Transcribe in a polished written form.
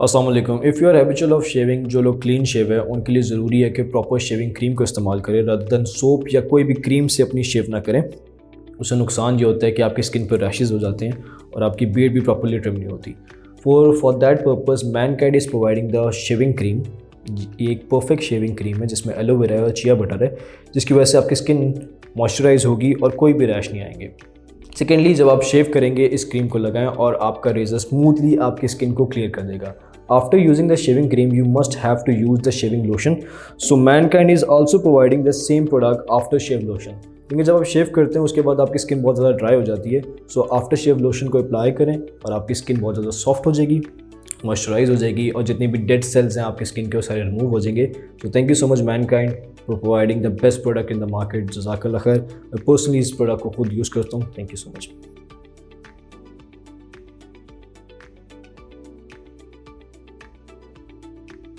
अस्सलाम वालेकुम। If you are habitual of shaving, जो लोग क्लीन शेव है उनके लिए ज़रूरी है कि प्रॉपर शेविंग क्रीम को इस्तेमाल करें रदर देन सोप या कोई भी क्रीम से अपनी शेव ना करें। उससे नुकसान ये होता है कि आपकी स्किन पर रैशेज़ हो जाते हैं और आपकी बीर्ड भी प्रॉपरली ट्रिम नहीं होती। For that purpose Mankind is providing the shaving cream. ये एक परफेक्ट शेविंग क्रीम है जिसमें एलोवेरा है और चिया बटर है, जिसकी वजह से आपकी स्किन मॉइस्चराइज होगी और कोई भी रैश नहीं आएंगे। सेकेंडली, जब आप शेव करेंगे इस क्रीम को लगाएं और आपका रेजर स्मूथली आपकी स्किन को क्लियर कर देगा। After using the shaving cream you must have to use the shaving lotion. So Mankind is also providing the same product after shave lotion, क्योंकि जब आप शेव करते हैं उसके बाद आपकी स्किन बहुत ज़्यादा ड्राई हो जाती है। सो आफ्टर शेव लोशन को अप्लाई करें और आपकी स्किन बहुत ज़्यादा सॉफ्ट हो जाएगी, मॉइस्चराइज हो जाएगी और जितनी भी डेड सेल्स हैं आपकी स्किन के वो सारे रिमूव हो जाएंगे। तो thank you so much Mankind for providing the best product in the market. जज़ाकल्लाह खैर। मैं पर्सनली इस प्रोडक्ट को खुद यूज़ करता हूँ। Thank you so much.